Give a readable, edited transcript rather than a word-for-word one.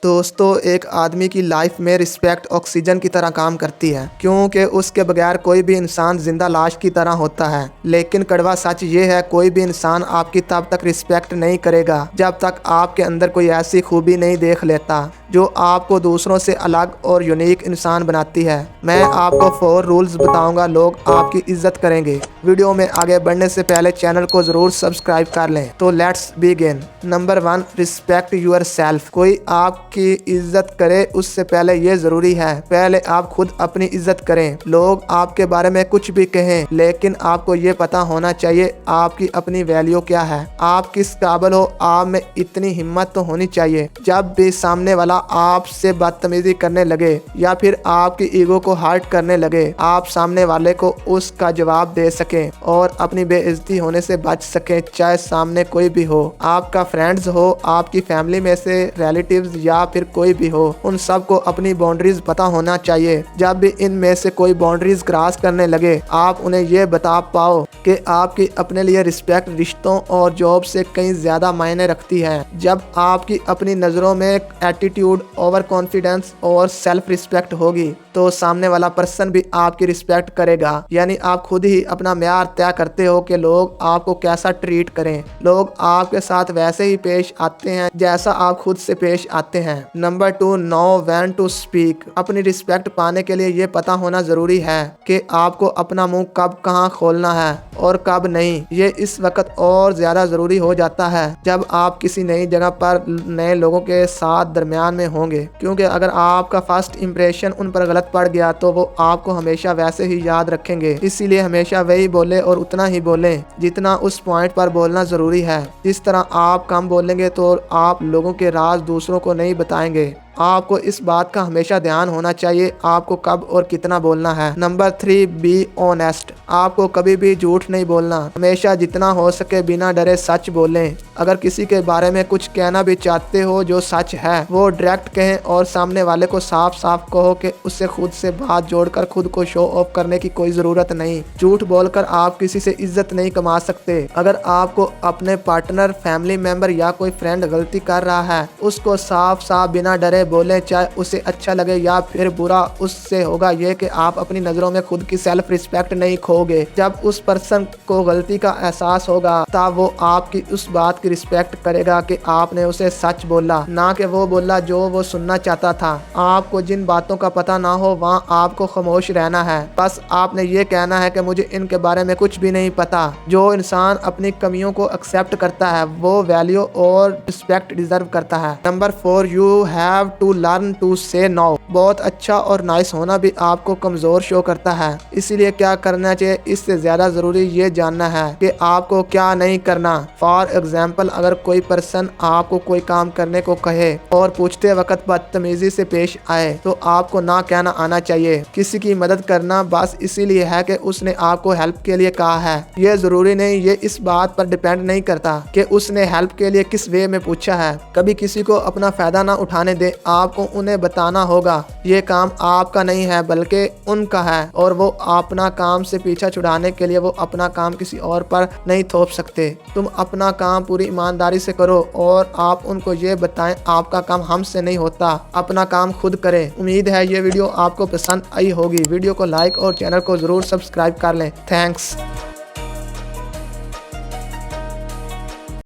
दोस्तों, एक आदमी की लाइफ में रिस्पेक्ट ऑक्सीजन की तरह काम करती है, क्योंकि उसके बगैर कोई भी इंसान जिंदा लाश की तरह होता है। लेकिन कड़वा सच ये है, कोई भी इंसान आपकी तब तक रिस्पेक्ट नहीं करेगा जब तक आपके अंदर कोई ऐसी खूबी नहीं देख लेता जो आपको दूसरों से अलग और यूनिक इंसान बनाती है। मैं आपको 4 रूल्स बताऊंगा, लोग आपकी इज्जत करेंगे। वीडियो में आगे बढ़ने से पहले चैनल को जरूर सब्सक्राइब कर लें। तो let's begin. Number 1, respect yourself. कोई आपकी इज्जत करे उससे पहले ये जरूरी है, पहले आप खुद अपनी इज्जत करें। लोग आपके बारे में कुछ भी कहें, लेकिन आपको ये पता होना चाहिए आपकी अपनी वैल्यू क्या है, आप किस काबिल हो। आप में इतनी हिम्मत तो होनी चाहिए, जब भी सामने वाला आपसे बदतमीजी करने लगे या फिर आपकी ईगो को हर्ट करने लगे, आप सामने वाले को उसका जवाब दे सकें और अपनी बेइज्जती होने से बच सकें, चाहे सामने कोई भी हो। आपका फ्रेंड्स हो, आपकी फैमिली में से रिलेटिव्स या फिर कोई भी हो, उन सबको अपनी बाउंड्रीज पता होना चाहिए। जब भी इनमें से कोई बाउंड्रीज क्रॉस करने लगे, आप उन्हें ये बता पाओ कि आपकी अपने लिए रिस्पेक्ट रिश्तों और जॉब से कहीं ज्यादा मायने रखती है। जब आपकी अपनी नज़रों में एटीट्यूड, ओवर कॉन्फिडेंस और सेल्फ रिस्पेक्ट होगी, तो सामने वाला पर्सन भी आपकी रिस्पेक्ट करेगा। यानी आप खुद ही अपना म्यार तय करते हो कि लोग आपको कैसा ट्रीट करें। लोग आपके साथ वैसे ही पेश आते हैं जैसा आप खुद से पेश आते हैं। Number 2, know when to speak. अपनी रिस्पेक्ट पाने के लिए ये पता होना जरूरी है कि आपको अपना मुंह कब कहाँ खोलना है और कब नहीं। ये इस वक्त और ज्यादा जरूरी हो जाता है जब आप किसी नई जगह पर नए लोगों के साथ दरमियान में होंगे, क्योंकि अगर आपका फर्स्ट इंप्रेशन उन पर गलत पड़ गया तो वो आपको हमेशा वैसे ही याद रखेंगे। इसीलिए हमेशा वही बोले और उतना ही बोले जितना उस पॉइंट पर बोलना जरूरी है। जिस तरह आप कम बोलेंगे तो आप लोगों के राज दूसरों को नहीं बताएंगे। आपको इस बात का हमेशा ध्यान होना चाहिए आपको कब और कितना बोलना है। Number 3, be honest. आपको कभी भी झूठ नहीं बोलना, हमेशा जितना हो सके बिना डरे सच बोलें। अगर किसी के बारे में कुछ कहना भी चाहते हो जो सच है, वो डायरेक्ट कहें और सामने वाले को साफ साफ कहो कि उससे खुद से बात जोड़कर खुद को शो ऑफ करने की कोई ज़रूरत नहीं। झूठ बोलकर आप किसी से इज्जत नहीं कमा सकते। अगर आपको अपने पार्टनर, फैमिली मेम्बर या कोई फ्रेंड गलती कर रहा है, उसको साफ साफ बिना डरे बोले, चाहे उसे अच्छा लगे या फिर बुरा। उससे होगा ये कि आप अपनी नज़रों में खुद की सेल्फ रिस्पेक्ट नहीं खोगे। जब उस पर्सन को गलती का एहसास होगा, तब वो आपकी उस बात की रिस्पेक्ट करेगा कि आपने उसे सच बोला, ना कि वो बोला जो वो सुनना चाहता था। आपको जिन बातों का पता ना हो वहाँ आपको खामोश रहना है। बस आपने ये कहना है कि मुझे इनके बारे में कुछ भी नहीं पता। जो इंसान अपनी कमियों को एक्सेप्ट करता है वो वैल्यू और रिस्पेक्ट डिजर्व करता है। Number 4, you have to learn to say no. बहुत अच्छा और नाइस होना भी आपको कमजोर शो करता है, इसीलिए क्या करना चाहिए इससे ज्यादा जरूरी ये जानना है कि आपको क्या नहीं करना। फॉर एग्जाम्पल, अगर कोई पर्सन आपको कोई काम करने को कहे और पूछते वक्त बदतमीजी से पेश आए, तो आपको ना कहना आना चाहिए। किसी की मदद करना बस इसीलिए है कि उसने आपको हेल्प के लिए कहा है। ये जरूरी नहीं, ये इस बात पर डिपेंड नहीं करता कि उसने हेल्प के लिए किस वे में पूछा है। कभी किसी को अपना फायदा ना उठाने दे। आपको उन्हें बताना होगा ये काम आपका नहीं है बल्कि उनका है, और वो अपना काम से पीछा छुड़ाने के लिए वो अपना काम किसी और पर नहीं थोप सकते। तुम अपना काम पूरी ईमानदारी से करो और आप उनको ये बताएं आपका काम हमसे नहीं होता, अपना काम खुद करें। उम्मीद है ये वीडियो आपको पसंद आई होगी। वीडियो को लाइक और चैनल को जरूर सब्सक्राइब कर लें। थैंक्स।